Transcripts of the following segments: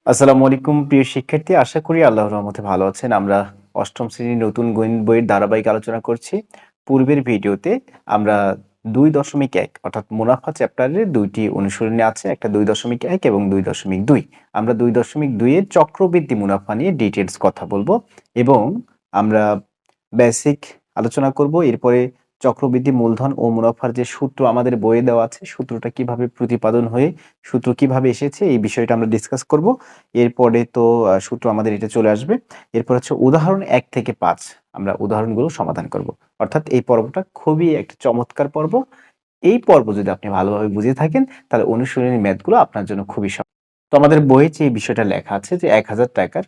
আসসালামু আলাইকুম প্রিয় শিক্ষার্থী, আশা করি আল্লাহর রহমতে ভালো আছেন। আমরা অষ্টম শ্রেণীর নতুন গণিত বইয়ের ধারাবাহিক আলোচনা করছি। পূর্বের ভিডিওতে আমরা ২.১ অর্থাৎ মুনাফা চ্যাপ্টারের ২টি অনুশীলনী আছে, একটা ২.১ এবং ২.২। আমরা ২.২ এর চক্রবৃদ্ধি মুনাফা নিয়ে ডিটেইলস কথা বলবো এবং আমরা বেসিক আলোচনা করব। এরপরে চক্রবৃদ্ধি মূলধন ও মুনাফার যে সূত্র আমাদের বইয়ে দেওয়া আছে, সূত্রটা কিভাবে প্রতিপাদন হয়ে সূত্র কিভাবে এসেছে এই বিষয়টা আমরা ডিসকাস করব। এরপরে তো সূত্র আমাদের এটা চলে আসবে। এরপর হচ্ছে উদাহরণ ১ থেকে ৫ আমরা উদাহরণগুলো সমাধান করব। অর্থাৎ এই পর্বটা খুবই একটা চমৎকার পর্ব। এই পর্ব যদি আপনি ভালোভাবে বুঝে থাকেন তাহলে অনুশীলনী ম্যাথগুলো আপনার জন্য খুবই সহজ। তো আমাদের বইয়ে যে এই বিষয়টা লেখা আছে যে ১,০০০ টাকার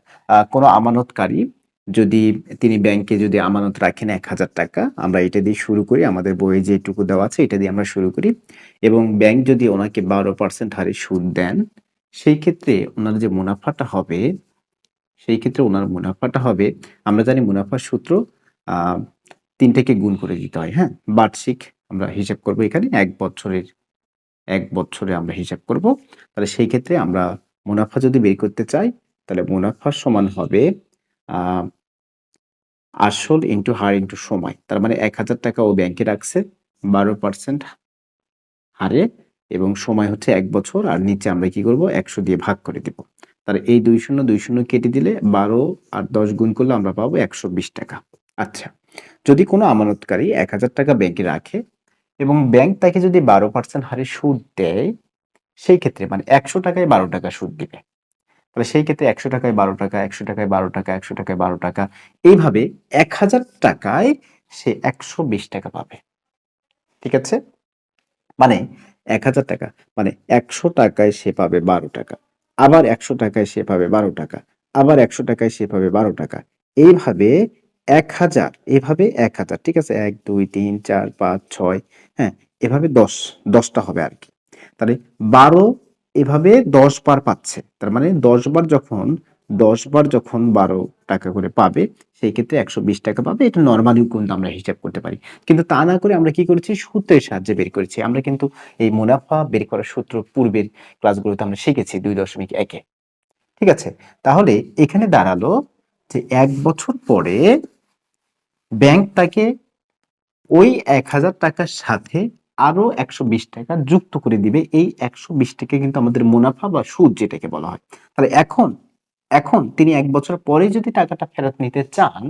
কোনো আমানতকারী যদি তিনি ব্যাংকে যদি আমানত রাখেন ১,০০০ টাকা, আমরা এটা দিয়ে শুরু করি। আমাদের বইয়ে যেটুকু দেওয়া আছে এটা দিয়ে আমরা শুরু করি এবং ব্যাংক যদি ওনাকে ১২% হারে সুদ দেন, সেই ক্ষেত্রে ওনার যে মুনাফাটা হবে, সেই ক্ষেত্রে ওনার মুনাফাটা হবে, আমরা জানি মুনাফার সূত্র আ ৩ টাকে গুণ করে দিতে হয়, হ্যাঁ? বার্ষিক আমরা হিসাব করব এখানে ১ বছরে আমরা হিসাব করব। তাহলে সেই ক্ষেত্রে আমরা মুনাফা যদি বের করতে চাই, তাহলে মুনাফা সমান হবে আ আসল ইনটু হার ইনটু সময়। তার মানে ৳১,০০০ ও ব্যাংকে রাখছে ১২% হারে এবং সময় হচ্ছে ১ বছর। আর নিচে আমরা কি করব? ১০০ দিয়ে ভাগ করে দিব। তাহলে এই ২ শূন্য ২ শূন্য কেটে দিলে ১২ আর ১০ গুণ করলে আমরা পাবো ৳১২০ টাকা। আচ্ছা, যদি কোনো আমানতকারী ৳১,০০০ টাকা ব্যাংকে রাখে এবং ব্যাংক তাকে যদি ১২% হারে সুদ দেয়, সেই ক্ষেত্রে মানে ৳১০০ টাকায় ৳১২ সুদ দিবে। তাহলে সেই ক্ষেত্রে ৳১০০ টাকায় ৳১২, ৳১০০ টাকায় ৳১২, ৳১০০ টাকায় ৳১২, এইভাবে ৳১,০০০ টাকায় সে ৳১২০ টাকা পাবে। ঠিক আছে? মানে ৳১,০০০ মানে ৳১০০ টাকায় সে পাবে ৳১২, আবার ৳১০০ টাকায় সে পাবে ৳১২, আবার ৳১০০ টাকায় সে পাবে ৳১২। এইভাবে ১,০০০ এভাবে ১,০০০, ঠিক আছে? ১, ২, ৩, ৪, ৫, ৬, হ্যাঁ? এভাবে ১০ টা হবে আরকি। তাহলে ১২ এভাবে ১০ বার পাচ্ছে। তার মানে ১০ বার যখন ৳১২ করে পাবে, সেই ক্ষেত্রে ৳১২০ পাবে। এটা নরমালিও কিন্তু আমরা হিসাব করতে পারি। কিন্তু তা না করে আমরা কি করেছি? সূত্রের সাহায্যে বের করেছি। আমরা কিন্তু এই মুনাফা বের করার সূত্র পূর্বের ক্লাসগুলোতে আমরা শিখেছি ২.১ এ। ঠিক আছে? তাহলে এখানে দাঁড়ালো যে ১ বছর পরে ব্যাংক তাকে ওই ৳১,০০০ টাকার সাথে আরো ৳১২০ যুক্ত করে দিবে। এই ৳১২০ কিন্তু আমাদের মুনাফা বা সুদ যেটাকে বলা হয়। তাহলে এখন তিনি ১ বছর পরে যদি টাকাটা ফেরত নিতে চান,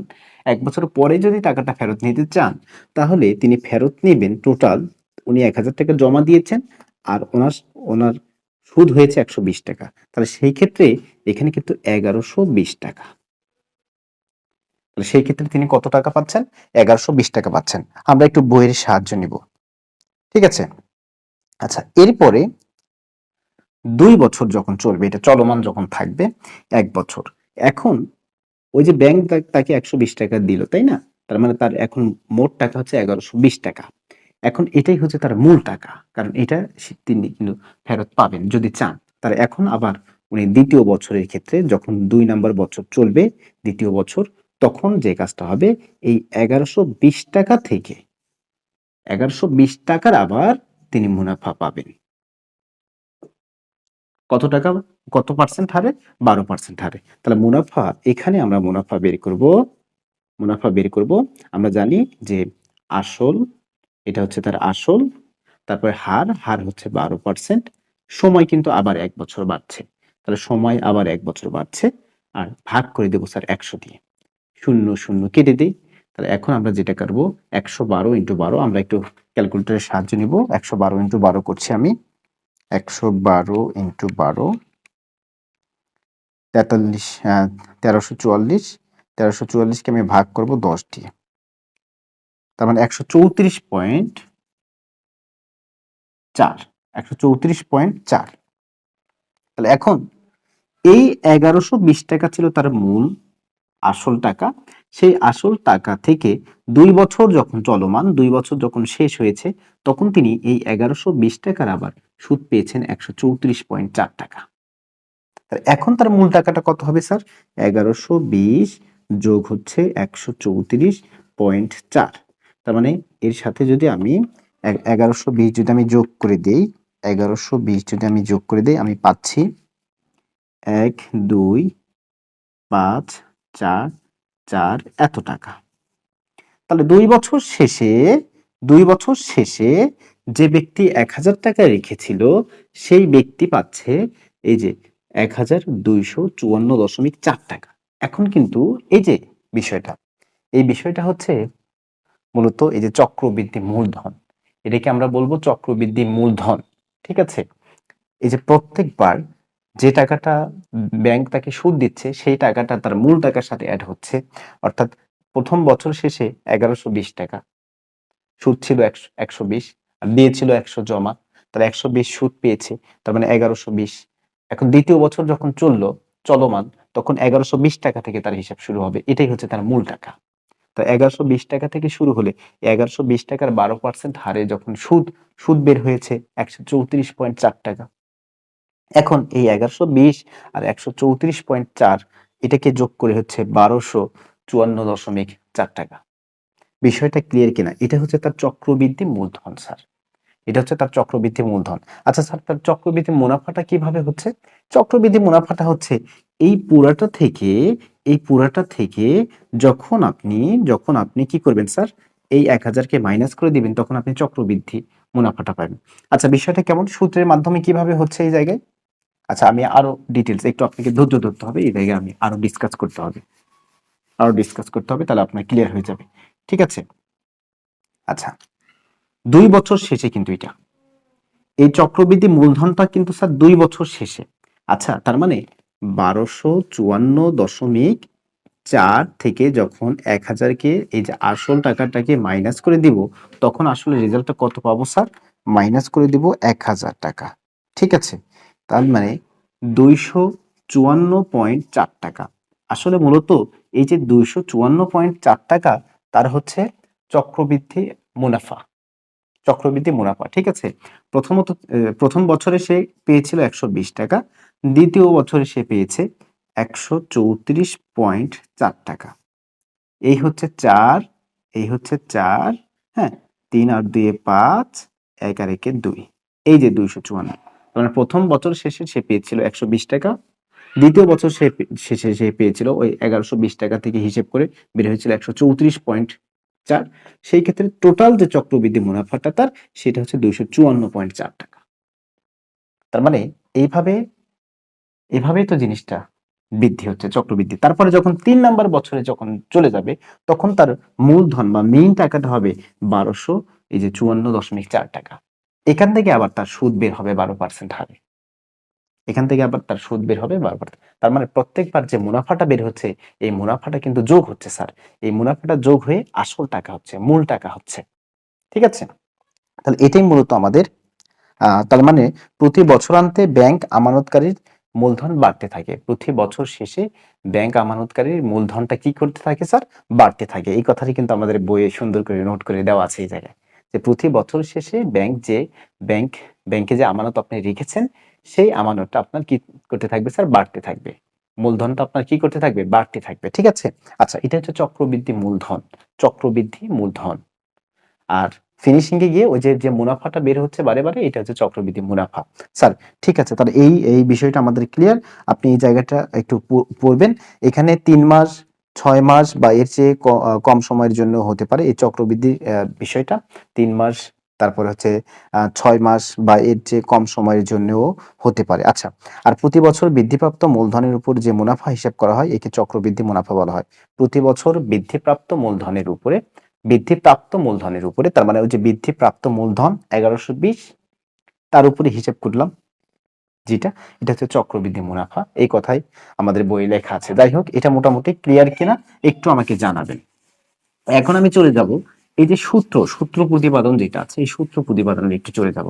১ বছর পরে যদি টাকাটা ফেরত নিতে চান, তাহলে তিনি ফেরত নিবেন টোটাল, উনি ৳১,০০০ জমা দিয়েছেন আর ওনার সুদ হয়েছে ৳১২০। তাহলে সেই ক্ষেত্রে এখানে কিন্তু ৳১,১২০। তাহলে সেই ক্ষেত্রে তিনি কত টাকা পাচ্ছেন? ৳১,১২০ পাচ্ছেন। আমরা একটু বইয়ের সাহায্য নিব। ঠিক আছে? আচ্ছা, এরপরে ২ বছর যখন চলবে, এটা চলমান যখন থাকবে ১ বছর। এখন ওই যে ব্যাংক তাকে ৳১২০ দিল, তাই না? তার মানে তার এখন মোট টাকা হচ্ছে ৳১,১২০। এখন এটাই হচ্ছে তার মূল টাকা। কারণ এটা তিনি কিন্তু ফেরত পাবেন যদি চান। তাহলে এখন আবার উনি ২য় বছরের ক্ষেত্রে যখন ২ নাম্বার বছর চলবে, ২য় বছর, তখন যে কাজটা হবে, এই ৳১,১২০ থেকে ৳১,১২০ আবার তিনি মুনাফা পাবেন। কত টাকা? কত পার্সেন্ট হারে? ১২% হারে। তাহলে মুনাফা, এখানে আমরা মুনাফা বের করব। আমরা জানি যে আসল, এটা হচ্ছে তার আসল, তারপরে হার হচ্ছে ১২%, সময় কিন্তু আবার ১ বছর বাড়ছে। তাহলে সময় আবার ১ বছর বাড়ছে আর ভাগ করে দেব স্যার ১০০ দিয়ে। ০, ০ কেটে দেই। তাহলে এখন আমরা যেটা করব, ১১২ × ১২, আমরা একটু ক্যালকুলেটরের সাহায্য নিব। ১১২ × ১২ করছি আমি। ১১২ × ১২ ৪৩, ১৩৪৪। ১৩৪৪ কে আমি ভাগ করব ১০ দিয়ে। তার মানে ১৩৪.৪। ১৩৪.৪। তাহলে এখন এই ৳১,১২০ ছিল তার মূল আসল টাকা। সেই আসল টাকা থেকে ২ বছর যখন চলমান, ২ বছর যখন শেষ হয়েছে, তখন তিনি এই ৳১,১২০ আবার সুদ পেয়েছেন ৳১৩৪.৪। এখন তার মূল টাকাটা কত হবে স্যার? ১১২০ যোগ হচ্ছে ১৩৪.৪। তার মানে এর সাথে যদি আমি ১১২০ যদি আমি যোগ করে দেই, ১১২০ যদি আমি যোগ করে দেই, আমি পাচ্ছি 1 2 5 4 4 এত টাকা। তাহলে 2 বছর শেষে যে ব্যক্তি 1,000 টাকা রেখেছিল সেই ব্যক্তি পাচ্ছে এই যে 1,254.4 টাকা। এখন কিন্তু এই যে বিষয়টা, এই বিষয়টা হচ্ছে মূলত এই যে চক্রবৃদ্ধি মূলধন, এটাকে আমরা বলবো চক্রবৃদ্ধি মূলধন। ঠিক আছে, এই যে প্রত্যেকবার যে টাকাটা ব্যাংক তাকে সুদ দিচ্ছে সেই টাকাটা তার মূল টাকার সাথে অ্যাড হচ্ছে। অর্থাৎ প্রথম বছর শেষে 1120 টাকা সুদ ছিল 120, আর দিয়েছিল 100 জমা, তাহলে 120 সুদ পেয়েছে, তার মানে 1120। এখন দ্বিতীয় বছর যখন চলমান, তখন 1120 টাকা থেকে তার হিসাব শুরু হবে, এটাই হচ্ছে তার মূল টাকা। তো 1120 টাকা থেকে শুরু হলে 1120 টাকার 12% হারে যখন সুদ বের হয়েছে 134.4 টাকা। এখন এই 1120 আর 134.4 এটাকে যোগ করে হচ্ছে 1254.4 টাকা। বিষয়টা ক্লিয়ার কিনা? এটা হচ্ছে তার চক্রবৃদ্ধি মূলধন স্যার, এটা হচ্ছে তার চক্রবৃদ্ধি মূলধন। আচ্ছা স্যার, তার চক্রবৃদ্ধি মুনাফাটা কিভাবে হচ্ছে? চক্রবৃদ্ধি মুনাফাটা হচ্ছে এই পুরাটা থেকে যখন আপনি কি করবেন স্যার, এই 1000কে মাইনাস করে দিবেন, তখন আপনি চক্রবৃদ্ধি মুনাফাটা পাবেন। আচ্ছা, বিষয়টা কেমন, সূত্রের মাধ্যমে কিভাবে হচ্ছে এই জায়গায়? আচ্ছা, আমি আরো ডিটেলস, একটু আপনাকে ধৈর্য ধরতে হবে, এই জায়গায় আমি আরো ডিসকাস করতে হবে, তাহলে আপনার ক্লিয়ার হয়ে যাবে। ঠিক আছে? আচ্ছা, 2 বছর শেষে কিন্তু এই চক্রবৃদ্ধি মূলধনটা কিন্তু স্যার 2 বছর শেষে। আচ্ছা, তার মানে 1254.4 থেকে যখন 1000কে এই যে আসল টাকাটাকে মাইনাস করে দিব, তখন আসলে রেজাল্টটা কত পাবো স্যার? মাইনাস করে দিব 1000 টাকা। ঠিক আছে, তার মানে 254.4 টাকা। আসলে মূলত এই যে 254.4 টাকা, তার হচ্ছে চক্রবৃদ্ধি মুনাফা। ঠিক আছে। প্রথম বছরে সে পেয়েছিল 120 টাকা, দ্বিতীয় বছরে সে পেয়েছে 134.4 টাকা। এই হচ্ছে 4, এই হচ্ছে 4, হ্যাঁ, 3 আর 2 এ 5, 1 আর 1 এ 2, এই যে 254। মানে প্রথম বছর শেষে সে পেয়েছিল 120 টাকা, দ্বিতীয় বছর শেষে সে পেয়েছিল ওই 1120 টাকা থেকে হিসেব করে বের হয়েছিল 134.4। সেই ক্ষেত্রে টোটাল যে চক্রবৃদ্ধি মুনাফাটা তার, সেটা হচ্ছে 254.4 টাকা। তার মানে এইভাবে এভাবেই তো জিনিসটা বৃদ্ধি হচ্ছে, চক্রবৃদ্ধি। তারপরে যখন 3 নাম্বার বছরে যখন চলে যাবে, তখন তার মূলধন বা মেইন টাকাটা হবে 1254.4 টাকা। এখান থেকে আবার তার সুদ বের হবে 12% হারে। তার মানে প্রত্যেকবার যে মুনাফাটা বের হচ্ছে, এই মুনাফাটা কিন্তু যোগ হচ্ছে স্যার। এই মুনাফাটা যোগ হয়ে আসল টাকা হচ্ছে, মূল টাকা হচ্ছে। ঠিক আছে, তাহলে এটাই মূলত আমাদের তার মানে প্রতি বছরান্তে ব্যাংক আমানতকারীর মূলধন বাড়তে থাকে, প্রতি বছর শেষে ব্যাংক আমানতকারীর মূলধনটা কি করতে থাকে স্যার? বাড়তে থাকে। এই কথাটি কিন্তু আমাদের বইয়ে সুন্দর করে নোট করে দেওয়া আছে এই জায়গায়, যে প্রতি বছর শেষে ব্যাংকে যে আমানত আপনি রেখেছেন, সেই আমানতটা আপনার কি করতে থাকবে স্যার? বাড়তে থাকবে। মূলধনটা আপনার কি করতে থাকবে? বাড়তে থাকবে। ঠিক আছে, আচ্ছা, এটা হচ্ছে চক্রবৃদ্ধি মূলধন। আর ফিনিশিং এ গিয়ে ওই যে মুনাফাটা বের হচ্ছে বারে বারে, এটা হচ্ছে চক্রবৃদ্ধি মুনাফা। স্যার ঠিক আছে, তাহলে এই বিষয়টা আমাদের ক্লিয়ার। আপনি এই জায়গাটা একটু পড়বেন। এখানে 3 মাস, 6 মাস বা এর চেয়ে কম সময়ের জন্য হতে পারে এই চক্রবৃদ্ধি বিষয়টা। 3 মাস, তারপর হচ্ছে 6 মাস বা এর চেয়ে কম সময়ের জন্যও হতে পারে। আচ্ছা, আর প্রতি বছর বৃদ্ধিপ্রাপ্ত মূলধনের উপর যে মুনাফা হিসাব করা হয়, একে চক্রবৃদ্ধি মুনাফা বলা হয়। প্রতি বছর বৃদ্ধিপ্রাপ্ত মূলধনের উপরে, তার মানে ওই যে বৃদ্ধিপ্রাপ্ত মূলধন 1120, তার উপরে হিসাব করলাম যেটা, এটা হচ্ছে চক্রবৃদ্ধি মুনাফা। এই কথাই আমাদের বইয়ে লেখা আছে। যাই হোক, এটা মোটামুটি ক্লিয়ার কিনা একটু আমাকে জানাবেন। এখন আমি চলে যাব এই যে সূত্র প্রতিপাদন যেটা আছে, এই সূত্র প্রতিপাদনে একটু চলে যাব।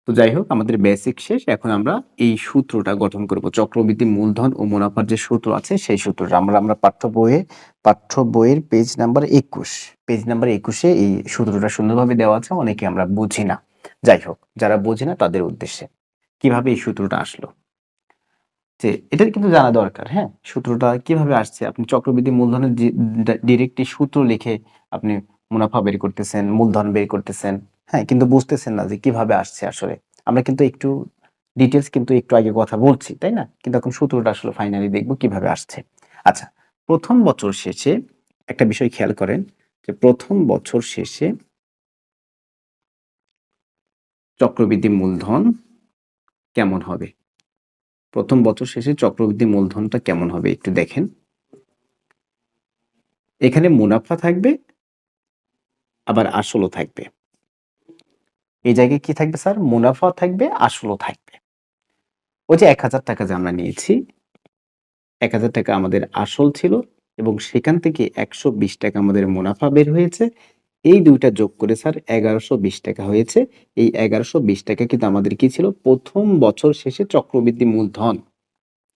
তো যাই হোক, আমাদের বেসিক শেষ, এখন আমরা এই সূত্রটা গঠন করব। চক্রবৃদ্ধি মূলধন ও মুনাফার যে সূত্র আছে, সেই সূত্রটা আমরা পাঠ্য বইয়ের পেজ নাম্বার 21 এই সূত্রটা সুন্দরভাবে দেওয়া আছে, অনেকে আমরা বুঝি না। যাই হোক, যারা বুঝি না তাদের উদ্দেশ্যে কিভাবে এই সূত্রটা আসলো, যে এটা কিন্তু জানা দরকার। হ্যাঁ, সূত্রটা কিভাবে আসছে, আপনি চক্রবৃদ্ধি মূলধনের ডিরেক্ট সূত্র লিখে আপনি মুনাফা বের করতেছেন, মূলধন বের করতেছেন, হ্যাঁ, কিন্তু বুঝতেছেন না যে কিভাবে আসছে আসলে। আমরা কিন্তু একটু ডিটেলস কিন্তু একটু আগে কথা বলছি, তাই না? কিন্তু এখন সূত্রটা আসলে ফাইনালি দেখব কিভাবে আসছে। আচ্ছা, প্রথম বছর শেষে একটা বিষয় খেয়াল করেন যে প্রথম বছর শেষে চক্রবৃদ্ধি মূলধন কেমন হবে? প্রথম বছর শেষে চক্রবৃদ্ধি মূলধনটা কেমন হবে একটু দেখেন। এখানে মুনাফা থাকবে, আবার আসলও থাকবে। এই জায়গায় কি থাকবে স্যার? মুনাফা থাকবে, আসলও থাকবে। ওই যে ১,০০০ টাকা যে আমরা নিয়েছি, ১,০০০ টাকা আমাদের আসল ছিল এবং সেখান থেকে ১২০ টাকা আমাদের মুনাফা বের হয়েছে। এই ২ টা যোগ করে স্যার ১১২০ টাকা হয়েছে। এই ১১২০ টাকা কিন্তু আমাদের কি ছিল? প্রথম বছর শেষে চক্রবৃদ্ধি মূলধন।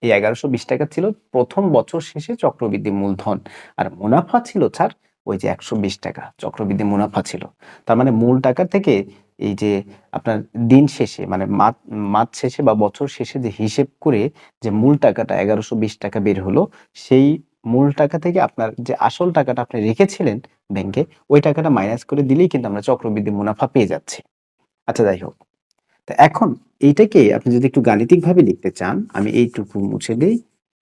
এই ১১২০ টাকা ছিল প্রথম বছর শেষে চক্রবৃদ্ধি মূলধন। আর মুনাফা ছিল স্যার ওই যে ১২০ টাকা চক্রবৃদ্ধি মুনাফা ছিল। তার মানে মূল টাকা থেকে এই যে আপনার দিন শেষে মানে মাস শেষে বা বছর শেষে যে হিসেব করে যে মূল টাকাটা ১১২০ টাকা বের হলো, সেই মূল টাকা থেকে আপনার যে আসল টাকাটা আপনি রেখেছিলেন ব্যাংকে, ওই টাকাটা মাইনাস করে দিলেই কিন্তু আমরা চক্রবৃদ্ধি মুনাফা পেয়ে যাচ্ছি। আচ্ছা যাই হোক। তো এখন এইটাকে আপনি যদি একটু গাণিতিকভাবে লিখতে চান, আমি এইটুকু মুছে দেই,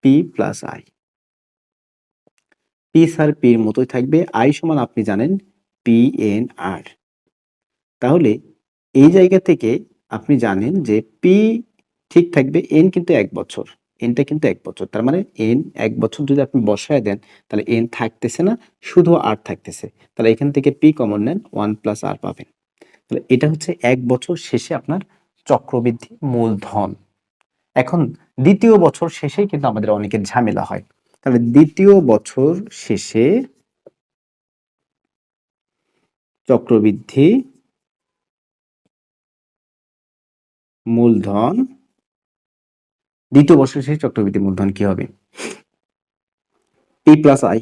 P plus I. P sir পির মতোই থাকবে, আই সমান আপনি জানেন পি এন আর। তাহলে এই জায়গা থেকে আপনি জানেন যে পি ঠিক থাকবে, এন কিন্তু ১ বছর। এনটা কিন্তু ১ বছর। তার মানে এন ১ বছর যদি আপনি বসায় দেন, তাহলে এন থাকতেছে না, শুধু আর থাকতেছে। তাহলে এখান থেকে পি কমন নেন, 1 প্লাস আর পাবেন। তাহলে এটা হচ্ছে ১ বছর শেষে আপনার চক্রবৃদ্ধি মূলধন। এখন দ্বিতীয় বছর শেষেই কিন্তু আমাদের অনেকের ঝামেলা হয়। তাহলে দ্বিতীয় বছর শেষে চক্রবৃদ্ধি মূলধন, দ্বিতীয় বছর শেষে চক্রবৃদ্ধি মূলধন কি হবে? P plus I.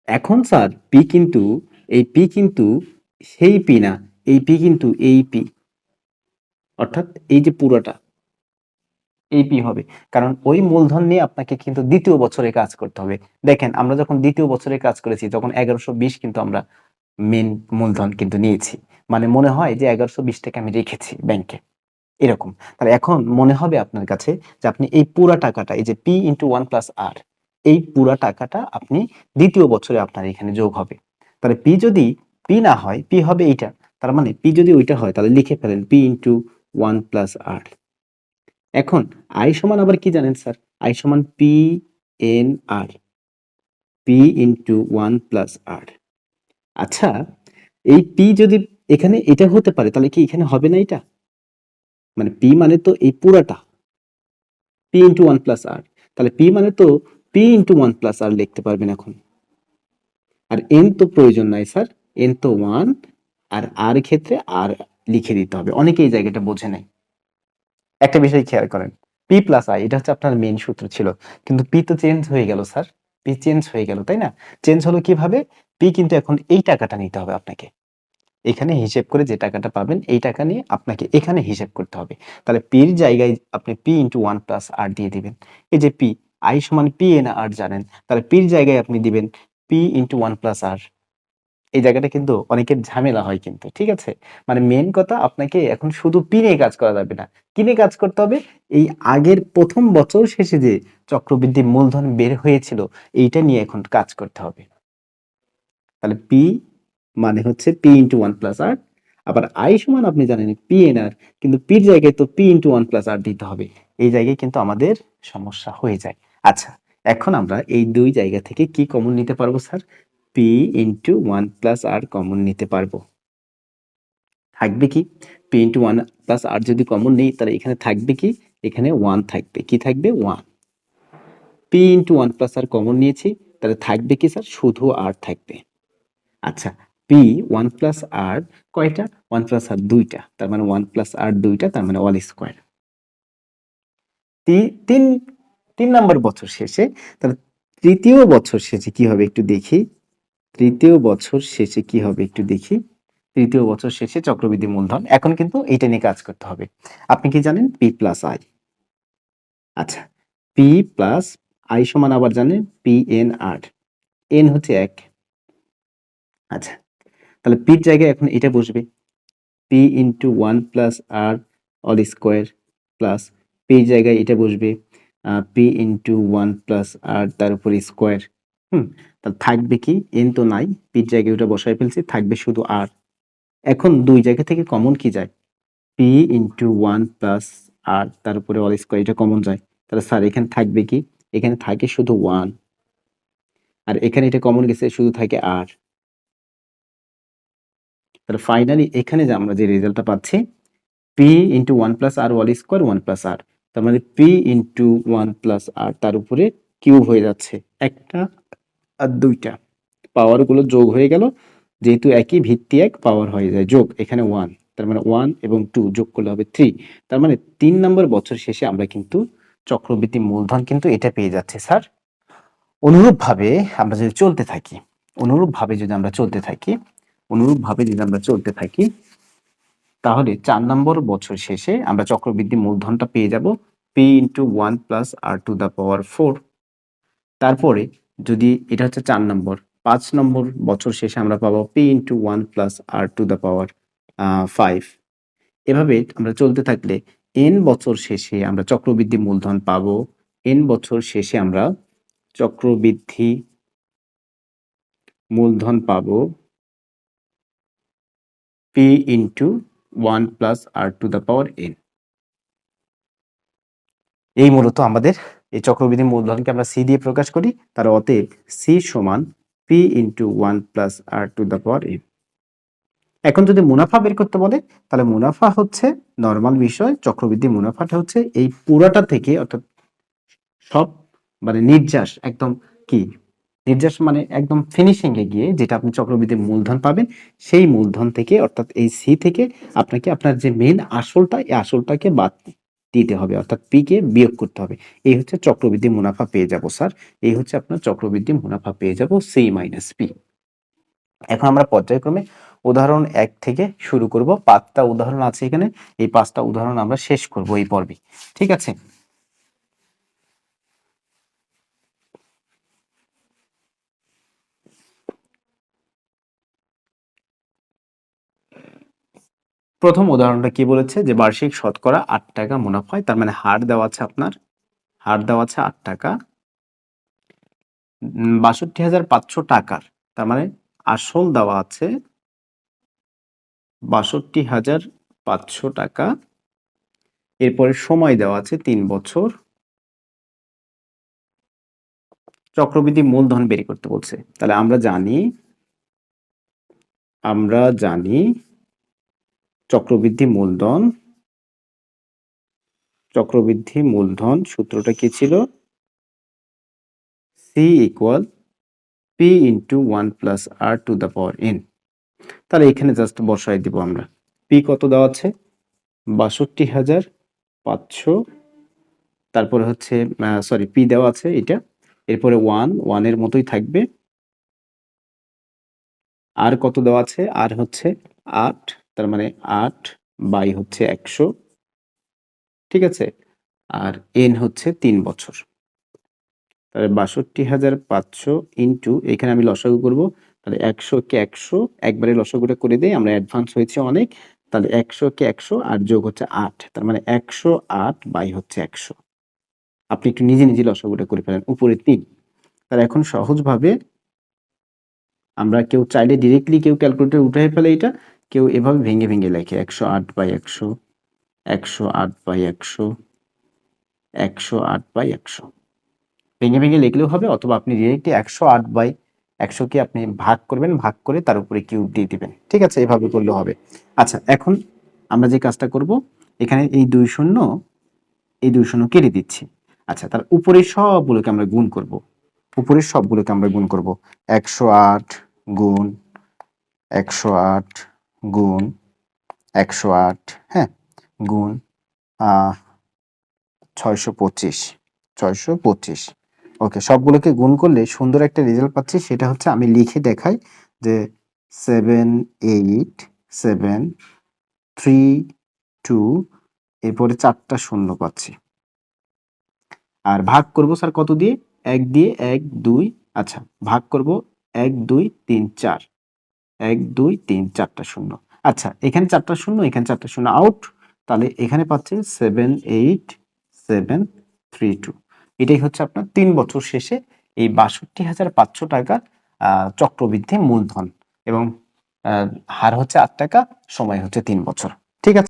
এখন স্যার পি কিন্তু এই পি কিন্তু সেই পি না, এই পি কিন্তু এই পি, অর্থাৎ এই যে পুরোটা এই পি হবে। কারণ ওই মূলধন নিয়ে আপনাকে কিন্তু দ্বিতীয় বছরে কাজ করতে হবে। দেখেন আমরা যখন দ্বিতীয় বছরে কাজ করেছি তখন ১১২০ কিন্তু আমরা মেন মূলধন কিন্তু নিয়েছি। মানে মনে হয় যে ১১২০ টাকা আমি রেখেছি ব্যাংকে, এরকম। তাহলে এখন মনে হবে আপনার কাছে যে আপনি এই পুরা টাকাটা, এই যে পি ইন্টু 1 প্লাস আর, এই পুরা টাকাটা আপনি দ্বিতীয় বছরে আপনার এখানে যোগ হবে। তাহলে পি যদি পি না হয়, পি হবে এইটা। তার মানে পি যদি ওইটা হয় তাহলে লিখে ফেলেন পি ইন্টু 1 প্লাস আর। এখন আই সমান আবার কি জানেন স্যার? আই সমান পি এন আর, পি ইন্টু 1 প্লাস আর। আচ্ছা, এই পি যদি এখানে এটা হতে পারে তাহলে কি এখানে হবে না এটা? মানে পি মানে তো এই পুরাটা, পি ইন্টু 1 প্লাস আর। তাহলে পি মানে তো পি ইন্টু 1 প্লাস আর লিখতে পারবেন এখন। আর এন তো প্রয়োজন নাই স্যার, এন তো 1, আর আর ক্ষেত্রে আর লিখে দিতে হবে। অনেকে এই জায়গাটা বোঝে নাই। একটা বিষয় খেয়াল করেন, পি প্লাস আই এটা হচ্ছে আপনার মেইন সূত্র ছিল, কিন্তু পি তো চেঞ্জ হয়ে গেল স্যার, পি চেঞ্জ হয়ে গেল, তাই না? চেঞ্জ হলো কিভাবে? পি কিন্তু এখন এই টাকাটা নিতে হবে আপনাকে, এখানে হিসেব করে যে টাকাটা পাবেন এই টাকা নিয়ে আপনাকে এখানে হিসেব করতে হবে। তাহলে পির জায়গায় আপনি পি ইন্টু 1 প্লাস আর দিয়ে দিবেন। এই যে পি, আই সমান পি এন আর জানেন, তাহলে পির জায়গায় আপনি দিবেন পি ইন্টু 1 প্লাস আর। এই জায়গাটা কিন্তু অনেকের ঝামেলা হয় কিন্তু, ঠিক আছে? মানে মেন কথা আপনাকে এখন শুধু পি নিয়ে কাজ করা যাবে না, কি নিয়ে কাজ করতে হবে? এই আগের প্রথম বছর শেষে যে চক্রবৃদ্ধি মূলধন বের হয়েছিল এইটা নিয়ে এখন কাজ করতে হবে। তাহলে পি মানে হচ্ছে পি ইন্টু 1 প্লাস আর, আবার আই সমান আপনি জানেন পি এন আর, কিন্তু পির জায়গায় তো পি ইন্টু 1 প্লাস আর দিতে হবে। এই জায়গায় কিন্তু আমাদের সমস্যা হয়ে যায়। আচ্ছা, এখন আমরা এই দুই জায়গা থেকে কি কমন নিতে পারবো স্যার? পি ইন্টু 1 প্লাস আর কমন নিতে পারবো। থাকবে কি? পি ইন্টু 1 প্লাস আর যদি কমন নেই তাহলে এখানে থাকবে কি? এখানে 1 থাকবে। কি থাকবে? 1। পি ইন্টু 1 প্লাস আর কমন নিয়েছি, তাহলে থাকবে কি স্যার? শুধু আর থাকবে। আচ্ছা, পি 1 প্লাস আর কয়টা? 1 প্লাস আর 2টা, তার মানে 1 প্লাস আর 2টা, তার মানে অল স্কোয়ার। তিন তিন নম্বর বছর শেষে, তাহলে তৃতীয় বছর শেষে কি হবে একটু দেখি। তৃতীয় বছর শেষে কি হবে একটু দেখি। তৃতীয় বছর শেষে চক্রবৃদ্ধি মূলধন, এখন কিন্তু এইটা নিয়ে কাজ করতে হবে। আপনি কি জানেন? P plus I. আচ্ছা, পি প্লাস আই সমান আবার জানেন পি এন আর, এন হচ্ছে 1। আচ্ছা, তাহলে পির জায়গায় এখন এটা বসবে, পি ইন্টু 1 প্লাস আর অল স্কোয়ার প্লাস পি জায়গায় এটা বসবে পি ইন্টু 1 প্লাস আর তার উপর স্কোয়ার। তাহলে থাকবে কি, এন তো নাই, পির জায়গায় ওটা বসায় ফেলছি, থাকবে শুধু আর। এখন দুই জায়গা থেকে কমন কি যায়, পি ইন্টু 1 প্লাস আর তার উপরে অল স্কোয়ার, এটা কমন যায়। তাহলে স্যার এখানে থাকবে কি, এখানে থাকে শুধু 1, আর এখানে এটা কমন গেছে, শুধু থাকে আর। তাহলে ফাইনালি এখানে যে আমরা যে রেজাল্টটা পাচ্ছি, পি ইন্টু 1 প্লাস আর অল স্কোয়ার 1 প্লাস আর, তার মানে পি ইন্টু 1 প্লাস আর তার উপরে কিউব হয়ে যাচ্ছে, একটা আর দুইটা পাওয়ারগুলো যোগ হয়ে গেল, যেহেতু একই ভিত্তি এক, পাওয়ার হয়ে যায় যোগ, এখানে 1, তার মানে 1 এবং 2 যোগ করলে হবে 3। তার মানে 3 নম্বর বছর শেষে আমরা কিন্তু চক্রবৃদ্ধি মূলধন কিন্তু এটা পেয়ে যাচ্ছে স্যার। অনুরূপভাবে আমরা যদি চলতে থাকি, তাহলে 4 নম্বর বছর শেষে আমরা চক্রবৃদ্ধি মূলধনটা পেয়ে যাব P into 1 plus R to the power 4। তারপরে যদি এটা হচ্ছে 4 নম্বর, 5 নম্বর বছর শেষে আমরা পাবো P into 1 plus R to the power 5। এভাবে আমরা চলতে থাকলে এন বছর শেষে আমরা চক্রবৃদ্ধি মূলধন পাবো, এন বছর শেষে আমরা চক্রবৃদ্ধি মূলধন পাবো P into 1 plus R to the power N. এই মূলত আমাদের এই চক্রবৃদ্ধি মূলধনকে আমরা সি দিয়ে প্রকাশ করি, তার অতএব সি সমান P into 1 plus R to the power N. এখন যদি মুনাফা বের করতে বলে, তাহলে মুনাফা হচ্ছে নর্মাল বিষয়, চক্রবৃদ্ধি মুনাফাটা হচ্ছে এই পুরাটা থেকে, অর্থাৎ সব মানে নির্যাস একদম কি, নির্যাস মানে একদম ফিনিশিং এ গিয়ে যেটা আপনি চক্রবৃদ্ধি মূলধন পাবেন, সেই মূলধন থেকে অর্থাৎ এই সি থেকে আপনাকে আপনার যে মেন আসলটা, এই আসলটাকে বাদ দিতে হবে, অর্থাৎ পি কে বিয়োগ করতে হবে। এই হচ্ছে চক্রবৃদ্ধি মুনাফা পেয়ে যাব স্যার, এই হচ্ছে আপনার চক্রবৃদ্ধি মুনাফা পেয়ে যাব সি মাইনাস পি। এখন আমরা পর্যায়ক্রমে উদাহরণ 1 থেকে শুরু করব, 5টা উদাহরণ আছে এখানে, এই 5টা উদাহরণ আমরা শেষ করব এই পর্বে, ঠিক আছে। প্রথম উদাহরণটা কি বলেছে, যে বার্ষিক শতকরা 8 টাকা মুনাফা হয়, তার মানে হার দেওয়া আছে, আপনার হার দেওয়া আছে 8 টাকা, ৬২,৫০০ টাকার, তার মানে আসল দেওয়া আছে ৬২,৫০০ টাকা, এরপরে সময় দেওয়া আছে 3 বছর, চক্রবৃদ্ধি মূলধন বের করতে বলছে। তাহলে আমরা জানি চক্রবৃদ্ধি মূলধন সূত্রটা কি ছিল, C equal P into 1 plus R to the power N. তাহলে এখানে জাস্ট বসাই দিব আমরা, পি কত দেওয়া আছে ৬২,৫০০, তারপরে হচ্ছে সরি পি দেওয়া আছে এটা, এরপরে 1 এর মতোই থাকবে, আর কত দেওয়া আছে, আর হচ্ছে 8, তার মানে 8 বাই হচ্ছে 100, ঠিক আছে, আর এন হচ্ছে 3 বছর। তাহলে ৬২,৫০০ ইন্টু, এখানে আমি লসাগু করব, তাহলে 100 কে 100 একবারে লসাগুটা করে দেই, আমরা অ্যাডভান্স হয়েছে অনেক, তাহলে 100 কে 100 আর যোগ হচ্ছে 8, তার মানে 108 বাই হচ্ছে 100। আপনি একটু নিজে নিজে লসাগুটা করে ফেলেন, উপরে 3। তাহলে এখন সহজভাবে আমরা কেউ চাইলে ডিরেক্টলি কেউ ক্যালকুলেটর উঠে ফেলে, এটা কেউ এভাবে ভেঙে ভেঙে লেখে 108 বাই 100, 108 বাই 100, 108 বাই 100, ভেঙে ভেঙে লিখলেও হবে, অথবা আপনি ডিরেক্টলি 108 বাই 100 কে আপনি ভাগ করবেন, ভাগ করে তার উপরে কিউব দিয়ে দিবেন, ঠিক আছে, এভাবে করলেও হবে। আচ্ছা, এখন আমরা যে কাজটা করব, এখানে এই 2 শূন্য কেটে দিচ্ছি। আচ্ছা, তার উপরের সবগুলোকে আমরা গুণ করব, 108 গুণ 108 গুণ 108, হ্যাঁ, গুণ 625, ওকে, সবগুলোকে গুণ করলে সুন্দর একটা রেজাল্ট পাচ্ছি, সেটা হচ্ছে আমি লিখে দেখাই যে 78732, এরপরে 4টা শূন্য পাচ্ছি, আর ভাগ করব স্যার কত দিয়ে, 1 দিয়ে, 1 2, আচ্ছা ভাগ করব 1 2 3 4, 1 2 3 4টা শূন্য, আচ্ছা এখানে 4টা শূন্য, এখানে 4টা শূন্য আউট, তাহলে এখানে পাচ্ছেন 78732। এটাই হচ্ছে আপনার 3 বছর শেষে এই ৬২,৫০০ টাকার চক্রবৃদ্ধি মূলধন, এবং হার হচ্ছে ৮ টাকা, সময় হচ্ছে 3 বছর। ঠিক আছে।